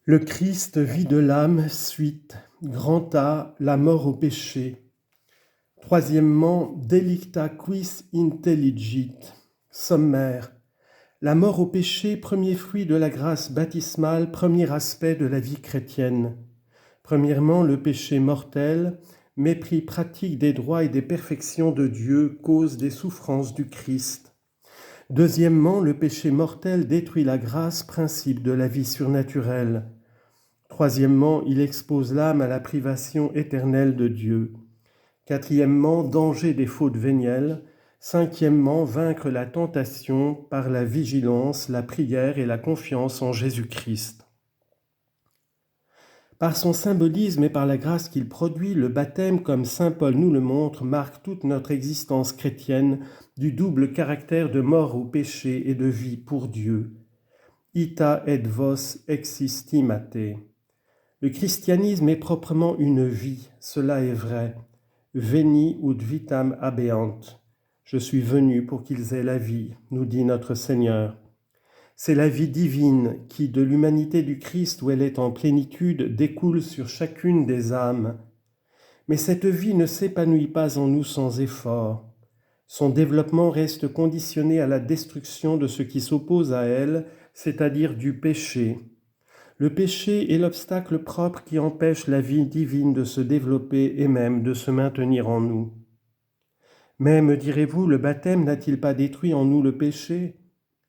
Le Christ, vie de l'âme, suite. Grand A, la mort au péché. Troisièmement, delicta quis intelligit. Sommaire. La mort au péché, premier fruit de la grâce baptismale, premier aspect de la vie chrétienne. Premièrement, le péché mortel, mépris pratique des droits et des perfections de Dieu, cause des souffrances du Christ. Deuxièmement, le péché mortel détruit la grâce, principe de la vie surnaturelle. Troisièmement, il expose l'âme à la privation éternelle de Dieu. Quatrièmement, danger des fautes vénielles. Cinquièmement, vaincre la tentation par la vigilance, la prière et la confiance en Jésus-Christ. Par son symbolisme et par la grâce qu'il produit, le baptême, comme saint Paul nous le montre, marque toute notre existence chrétienne du double caractère de mort au péché et de vie pour Dieu. Ita et vos existimate. Le christianisme est proprement une vie, cela est vrai. Veni ut vitam habeant. Je suis venu pour qu'ils aient la vie, nous dit notre Seigneur. C'est la vie divine qui, de l'humanité du Christ où elle est en plénitude, découle sur chacune des âmes. Mais cette vie ne s'épanouit pas en nous sans effort. Son développement reste conditionné à la destruction de ce qui s'oppose à elle, c'est-à-dire du péché. Le péché est l'obstacle propre qui empêche la vie divine de se développer et même de se maintenir en nous. Mais, me direz-vous, le baptême n'a-t-il pas détruit en nous le péché ?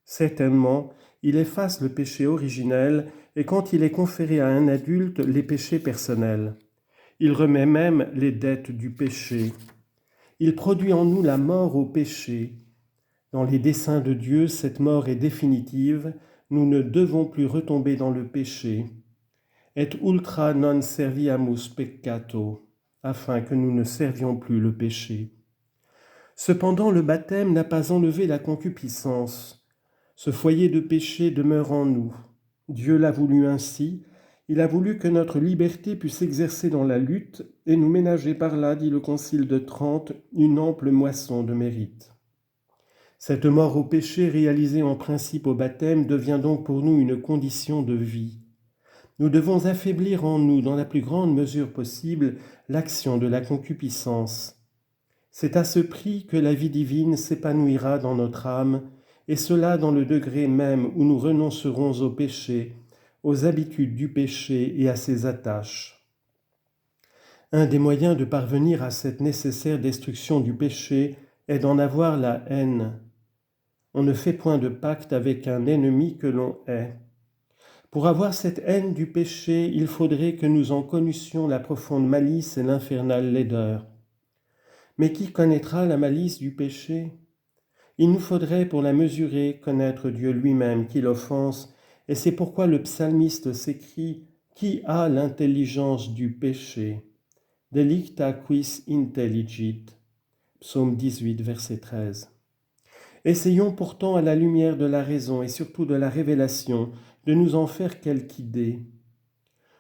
Certainement, il efface le péché originel et quand il est conféré à un adulte, les péchés personnels. Il remet même les dettes du péché. Il produit en nous la mort au péché. Dans les desseins de Dieu, cette mort est définitive. Nous ne devons plus retomber dans le péché. Et ultra non serviamus peccato, afin que nous ne servions plus le péché. Cependant, le baptême n'a pas enlevé la concupiscence. Ce foyer de péché demeure en nous. Dieu l'a voulu ainsi. Il a voulu que notre liberté puisse s'exercer dans la lutte et nous ménager par là, dit le Concile de Trente, une ample moisson de mérite. Cette mort au péché réalisée en principe au baptême devient donc pour nous une condition de vie. Nous devons affaiblir en nous, dans la plus grande mesure possible, l'action de la concupiscence. C'est à ce prix que la vie divine s'épanouira dans notre âme, et cela dans le degré même où nous renoncerons au péché, aux habitudes du péché et à ses attaches. Un des moyens de parvenir à cette nécessaire destruction du péché est d'en avoir la haine. On ne fait point de pacte avec un ennemi que l'on hait. Pour avoir cette haine du péché, il faudrait que nous en connussions la profonde malice et l'infernale laideur. Mais qui connaîtra la malice du péché ? Il nous faudrait, pour la mesurer, connaître Dieu lui-même qui l'offense, et c'est pourquoi le psalmiste s'écrie « Qui a l'intelligence du péché ?» Delicta quis intelligit. Psaume 18, verset 13. Essayons pourtant à la lumière de la raison et surtout de la révélation de nous en faire quelque idée.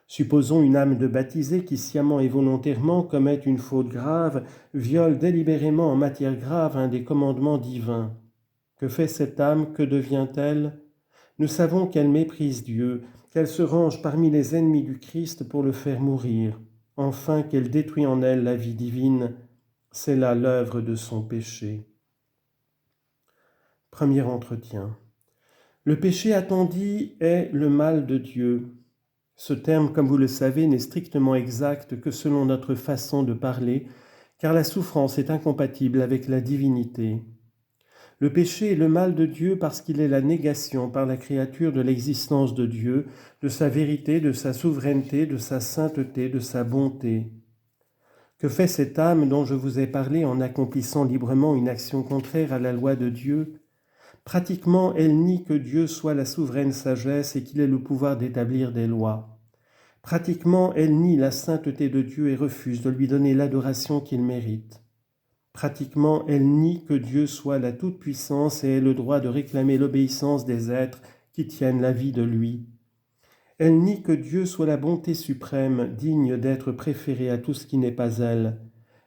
Supposons une âme de baptisé qui sciemment et volontairement commet une faute grave, viole délibérément en matière grave un des commandements divins. Que fait cette âme ? Que devient-elle ? Nous savons qu'elle méprise Dieu, qu'elle se range parmi les ennemis du Christ pour le faire mourir, enfin qu'elle détruit en elle la vie divine. C'est là l'œuvre de son péché. Premier entretien. Le péché attendu est le mal de Dieu. Ce terme, comme vous le savez, n'est strictement exact que selon notre façon de parler, car la souffrance est incompatible avec la divinité. Le péché est le mal de Dieu parce qu'il est la négation par la créature de l'existence de Dieu, de sa vérité, de sa souveraineté, de sa sainteté, de sa bonté. Que fait cette âme dont je vous ai parlé en accomplissant librement une action contraire à la loi de Dieu ? Pratiquement, elle nie que Dieu soit la souveraine sagesse et qu'il ait le pouvoir d'établir des lois. Pratiquement, elle nie la sainteté de Dieu et refuse de lui donner l'adoration qu'il mérite. Pratiquement, elle nie que Dieu soit la toute-puissance et ait le droit de réclamer l'obéissance des êtres qui tiennent la vie de lui. Elle nie que Dieu soit la bonté suprême, digne d'être préférée à tout ce qui n'est pas elle.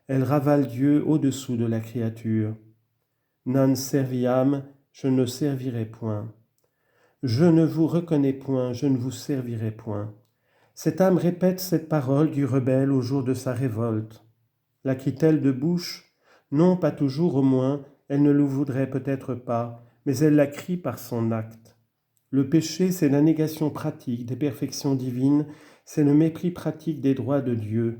Elle ravale Dieu au-dessous de la créature. Non serviam, je ne servirai point. Je ne vous reconnais point, je ne vous servirai point. Cette âme répète cette parole du rebelle au jour de sa révolte. La crie-t-elle de bouche? Non, pas toujours au moins, elle ne le voudrait peut-être pas, mais elle la crie par son acte. Le péché, c'est la négation pratique des perfections divines, c'est le mépris pratique des droits de Dieu.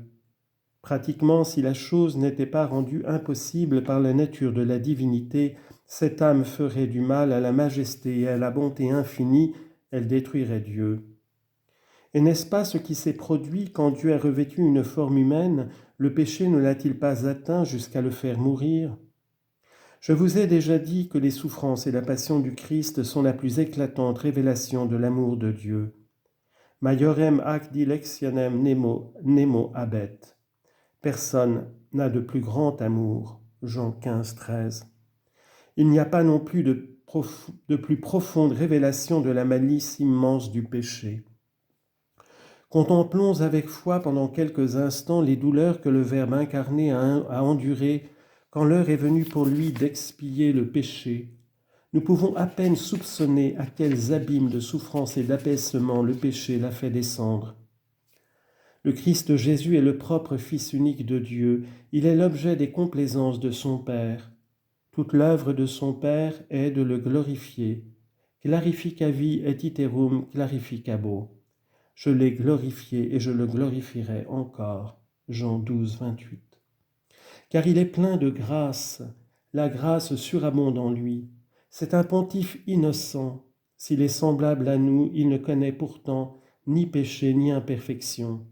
Pratiquement, si la chose n'était pas rendue impossible par la nature de la divinité, cette âme ferait du mal à la majesté et à la bonté infinie, elle détruirait Dieu. Et n'est-ce pas ce qui s'est produit quand Dieu a revêtu une forme humaine? Le péché ne l'a-t-il pas atteint jusqu'à le faire mourir? Je vous ai déjà dit que les souffrances et la passion du Christ sont la plus éclatante révélation de l'amour de Dieu. Maiorem ac dilectionem nemo habet. Personne n'a de plus grand amour. Jean 15, 13. Il n'y a pas non plus de plus profonde révélation de la malice immense du péché. Contemplons avec foi pendant quelques instants les douleurs que le Verbe incarné a endurées quand l'heure est venue pour lui d'expier le péché. Nous pouvons à peine soupçonner à quels abîmes de souffrance et d'abaissement le péché l'a fait descendre. Le Christ Jésus est le propre Fils unique de Dieu. Il est l'objet des complaisances de son Père. Toute l'œuvre de son Père est de le glorifier. Clarificavi et iterum clarificabo. Je l'ai glorifié et je le glorifierai encore. Jean 12, 28. Car il est plein de grâce, la grâce surabonde en lui. C'est un pontife innocent. S'il est semblable à nous, il ne connaît pourtant ni péché ni imperfection.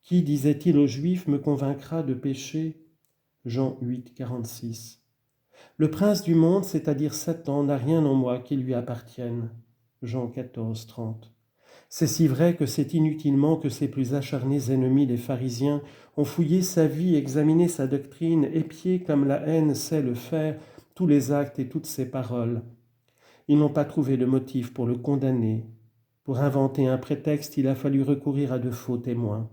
Qui, disait-il aux Juifs, me convaincra de péché? Jean 8, 46. Le prince du monde, c'est-à-dire Satan, n'a rien en moi qui lui appartienne. Jean 14, 30. C'est si vrai que c'est inutilement que ses plus acharnés ennemis, les pharisiens, ont fouillé sa vie, examiné sa doctrine, épié comme la haine sait le faire, tous les actes et toutes ses paroles. Ils n'ont pas trouvé de motif pour le condamner. Pour inventer un prétexte, il a fallu recourir à de faux témoins.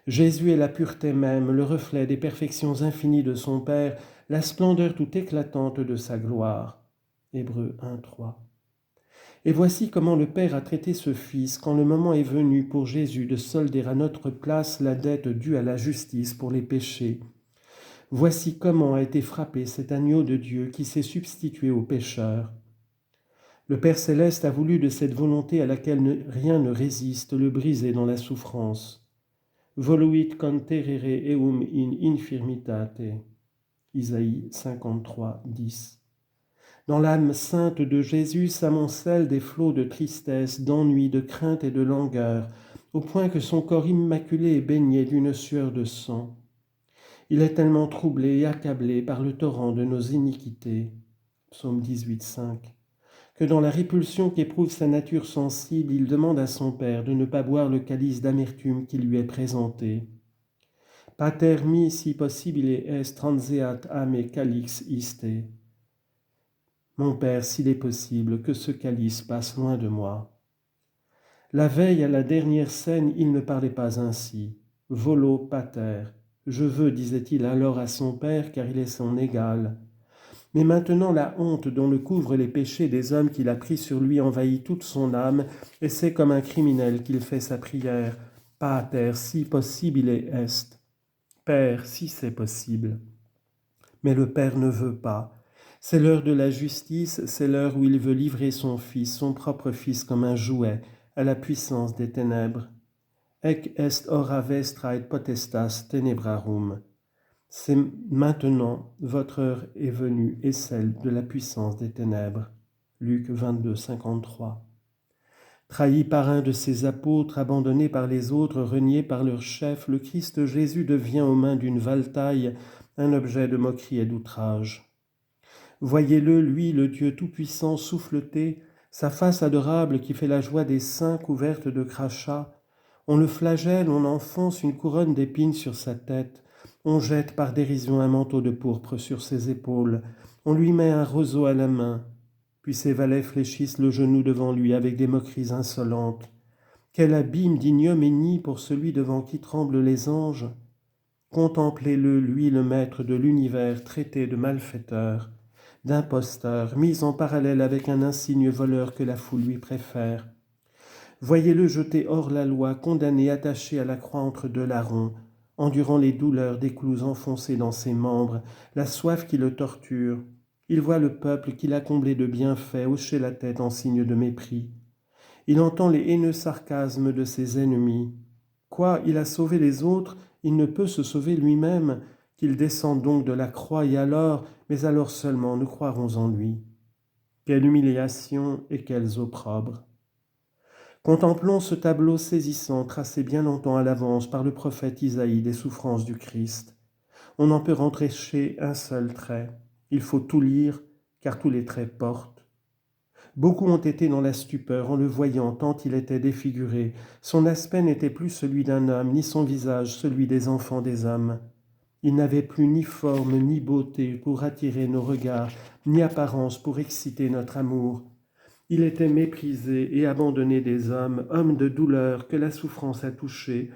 Jésus est la pureté même, le reflet des perfections infinies de son Père, la splendeur tout éclatante de sa gloire. Hébreux 1, 3. Et voici comment le Père a traité ce Fils quand le moment est venu pour Jésus de solder à notre place la dette due à la justice pour les péchés. Voici comment a été frappé cet agneau de Dieu qui s'est substitué aux pécheurs. Le Père céleste a voulu de cette volonté à laquelle rien ne résiste le briser dans la souffrance. Voluit conterere eum in infirmitate. Isaïe 53, 10. Dans l'âme sainte de Jésus s'amoncellent des flots de tristesse, d'ennui, de crainte et de langueur, au point que son corps immaculé est baigné d'une sueur de sang. Il est tellement troublé et accablé par le torrent de nos iniquités, psaume 18, 5, que dans la répulsion qu'éprouve sa nature sensible, il demande à son Père de ne pas boire le calice d'amertume qui lui est présenté. Pater mi si possibile est transeat a me calix iste. Mon Père, s'il est possible, que ce calice passe loin de moi. La veille à la dernière scène, il ne parlait pas ainsi. Volo pater. Je veux, disait-il alors à son Père, car il est son égal. Mais maintenant la honte dont le couvrent les péchés des hommes qu'il a pris sur lui envahit toute son âme, et c'est comme un criminel qu'il fait sa prière. Pater, si possibile est. Père, si c'est possible. Mais le Père ne veut pas. C'est l'heure de la justice, c'est l'heure où il veut livrer son Fils, son propre Fils, comme un jouet, à la puissance des ténèbres. Ec est ora vestra et potestas tenebrarum. C'est maintenant, votre heure est venue, et celle de la puissance des ténèbres. Luc 22, 53. Trahi par un de ses apôtres, abandonné par les autres, renié par leur chef, le Christ Jésus devient aux mains d'une valetaille un objet de moquerie et d'outrage. Voyez-le, lui, le Dieu tout-puissant, souffleté, sa face adorable qui fait la joie des saints couverte de crachats. On le flagelle, on enfonce une couronne d'épines sur sa tête, on jette par dérision un manteau de pourpre sur ses épaules, on lui met un roseau à la main, puis ses valets fléchissent le genou devant lui avec des moqueries insolentes. Quel abîme d'ignominie pour celui devant qui tremblent les anges! Contemplez-le, lui le maître de l'univers, traité de malfaiteur. d'imposteur, mis en parallèle avec un insigne voleur que la foule lui préfère. Voyez-le jeté hors la loi, condamné, attaché à la croix entre deux larrons, endurant les douleurs des clous enfoncés dans ses membres, la soif qui le torture. Il voit le peuple qu'il a comblé de bienfaits hocher la tête en signe de mépris. Il entend les haineux sarcasmes de ses ennemis. Quoi, il a sauvé les autres, il ne peut se sauver lui-même, qu'il descende donc de la croix, et alors, mais alors seulement, nous croirons en lui. Quelle humiliation et quels opprobres! Contemplons ce tableau saisissant, tracé bien longtemps à l'avance par le prophète Isaïe des souffrances du Christ. On n'en peut rentrer chez un seul trait. Il faut tout lire, car tous les traits portent. Beaucoup ont été dans la stupeur en le voyant tant il était défiguré. Son aspect n'était plus celui d'un homme, ni son visage celui des enfants des hommes. Il n'avait plus ni forme ni beauté pour attirer nos regards, ni apparence pour exciter notre amour. Il était méprisé et abandonné des hommes, homme de douleur que la souffrance a touché,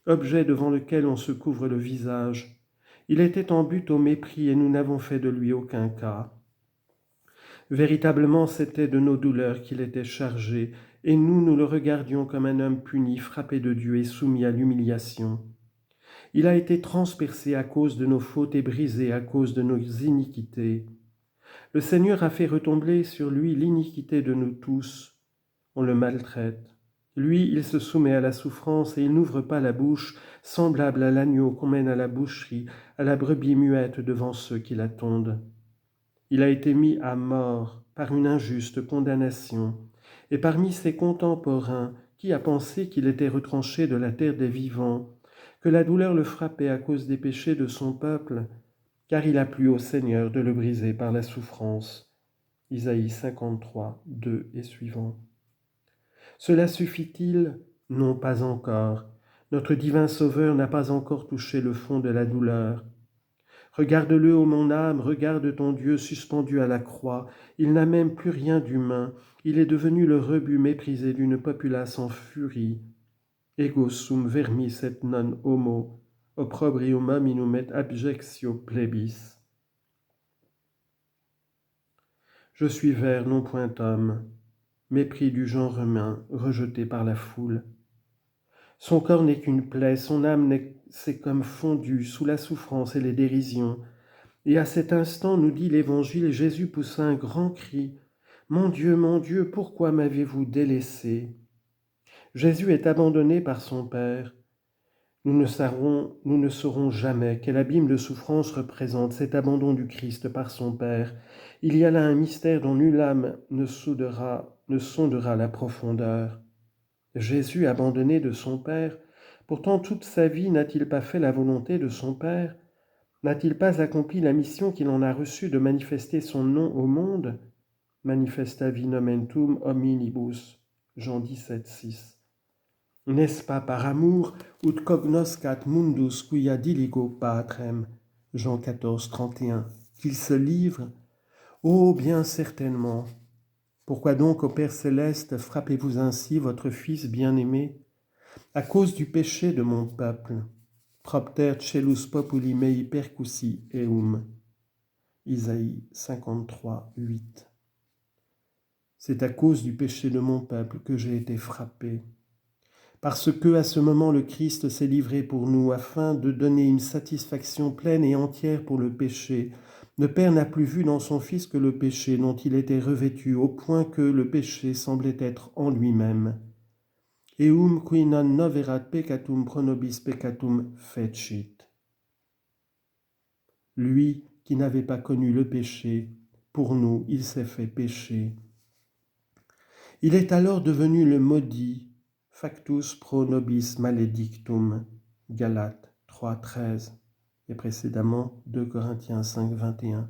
objet devant lequel on se couvre le visage. Il était en butte au mépris et nous n'avons fait de lui aucun cas. Véritablement, c'était de nos douleurs qu'il était chargé, et nous le regardions comme un homme puni, frappé de Dieu et soumis à l'humiliation. Il a été transpercé à cause de nos fautes et brisé à cause de nos iniquités. Le Seigneur a fait retomber sur lui l'iniquité de nous tous. On le maltraite. Lui, il se soumet à la souffrance et il n'ouvre pas la bouche, semblable à l'agneau qu'on mène à la boucherie, à la brebis muette devant ceux qui la tondent. Il a été mis à mort par une injuste condamnation, et parmi ses contemporains, qui a pensé qu'il était retranché de la terre des vivants, que la douleur le frappait à cause des péchés de son peuple, car il a plu au Seigneur de le briser par la souffrance. Isaïe 53, 2 et suivant. Cela suffit-il? Non, pas encore. Notre divin Sauveur n'a pas encore touché le fond de la douleur. Regarde-le, ô mon âme, regarde ton Dieu suspendu à la croix. Il n'a même plus rien d'humain. Il est devenu le rebut méprisé d'une populace en furie. Ego sum vermis et non homo, opprobrium hominum et abjectio plebis. Je suis ver, non point homme, mépris du genre humain, rejeté par la foule. Son corps n'est qu'une plaie, son âme c'est comme fondue sous la souffrance et les dérisions. Et à cet instant, nous dit l'Évangile, Jésus poussa un grand cri. « Mon Dieu, pourquoi m'avez-vous délaissé ?» Jésus est abandonné par son Père. Nous ne saurons jamais quel abîme de souffrance représente cet abandon du Christ par son Père. Il y a là un mystère dont nulle âme ne sondera la profondeur. Jésus abandonné de son Père, pourtant toute sa vie n'a-t-il pas fait la volonté de son Père? N'a-t-il pas accompli la mission qu'il en a reçue de manifester son nom au monde? Manifesta vi nomentum hominibus. Jean 17, 6. N'est-ce pas par amour, ut cognoscat mundus quia diligo patrem, Jean 14, 31, qu'il se livre? Oh, bien certainement. Pourquoi donc, ô Père céleste, frappez-vous ainsi votre Fils bien-aimé? À cause du péché de mon peuple. Propter celus populi mei percussi eum. Isaïe 53, 8. C'est à cause du péché de mon peuple que j'ai été frappé. Parce que, à ce moment, le Christ s'est livré pour nous, afin de donner une satisfaction pleine et entière pour le péché. Le Père n'a plus vu dans son Fils que le péché dont il était revêtu, au point que le péché semblait être en lui-même. Eum qui non noverat peccatum pro nobis peccatum fecit. Lui qui n'avait pas connu le péché, pour nous, il s'est fait pécher. Il est alors devenu le maudit, factus pro nobis maledictum, Galates 3, 13, et précédemment 2 Corinthiens 5, 21.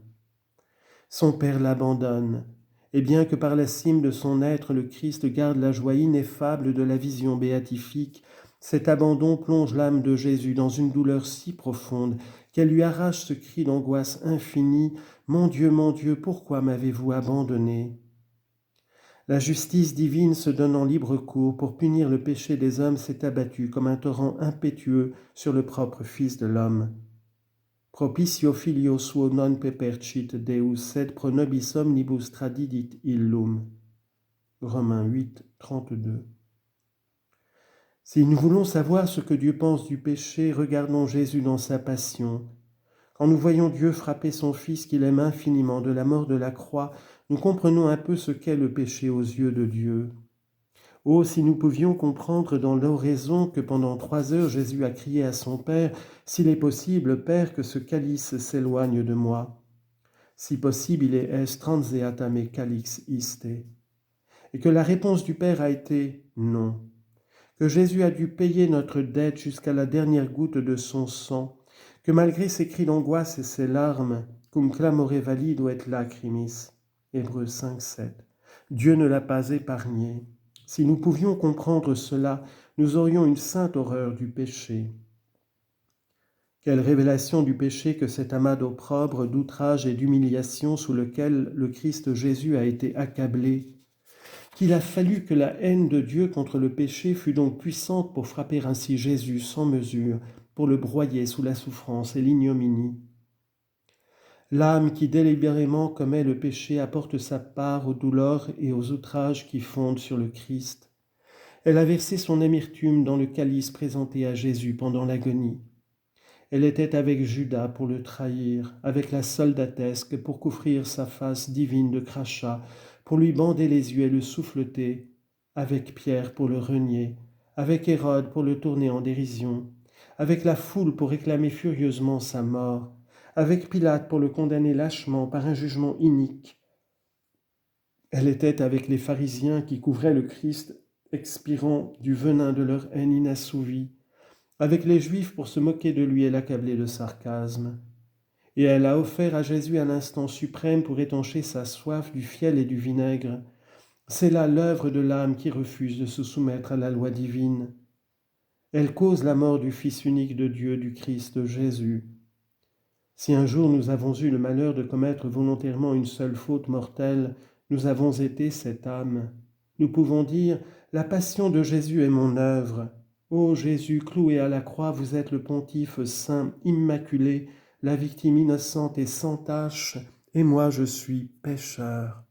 Son Père l'abandonne, et bien que par la cime de son être le Christ garde la joie ineffable de la vision béatifique, cet abandon plonge l'âme de Jésus dans une douleur si profonde qu'elle lui arrache ce cri d'angoisse infinie, « Mon Dieu, pourquoi m'avez-vous abandonné ?» La justice divine se donnant libre cours pour punir le péché des hommes s'est abattue comme un torrent impétueux sur le propre Fils de l'homme. Propicio filio suo non pepercit Deus, sed pro nobis omnibus tradidit illum. Romains 8, 32. Si nous voulons savoir ce que Dieu pense du péché, regardons Jésus dans sa passion. Quand nous voyons Dieu frapper son Fils qu'il aime infiniment de la mort de la croix, nous comprenons un peu ce qu'est le péché aux yeux de Dieu. Oh, si nous pouvions comprendre dans l'oraison que pendant 3 heures Jésus a crié à son Père, « S'il est possible, Père, que ce calice s'éloigne de moi. » Si possible, est transeata me calix iste. Et que la réponse du Père a été « non ». Que Jésus a dû payer notre dette jusqu'à la dernière goutte de son sang, que malgré ses cris d'angoisse et ses larmes, cum clamore valido et lacrimis, Hébreux 5, 7, Dieu ne l'a pas épargné. Si nous pouvions comprendre cela, nous aurions une sainte horreur du péché. Quelle révélation du péché que cet amas d'opprobre, d'outrage et d'humiliation sous lequel le Christ Jésus a été accablé. Qu'il a fallu que la haine de Dieu contre le péché fût donc puissante pour frapper ainsi Jésus sans mesure, pour le broyer sous la souffrance et l'ignominie. L'âme qui délibérément commet le péché apporte sa part aux douleurs et aux outrages qui fondent sur le Christ. Elle a versé son amertume dans le calice présenté à Jésus pendant l'agonie. Elle était avec Judas pour le trahir, avec la soldatesque pour couvrir sa face divine de crachats, pour lui bander les yeux et le souffleter, avec Pierre pour le renier, avec Hérode pour le tourner en dérision, avec la foule pour réclamer furieusement sa mort, avec Pilate pour le condamner lâchement par un jugement inique. Elle était avec les pharisiens qui couvraient le Christ, expirant du venin de leur haine inassouvie, avec les Juifs pour se moquer de lui et l'accabler de sarcasme. Et elle a offert à Jésus un instant suprême pour étancher sa soif du fiel et du vinaigre. C'est là l'œuvre de l'âme qui refuse de se soumettre à la loi divine. Elle cause la mort du Fils unique de Dieu, du Christ Jésus. Si un jour nous avons eu le malheur de commettre volontairement une seule faute mortelle, nous avons été cette âme. Nous pouvons dire « La passion de Jésus est mon œuvre ». Ô Jésus, cloué à la croix, vous êtes le pontife saint, immaculé, la victime innocente et sans tache, et moi je suis pécheur.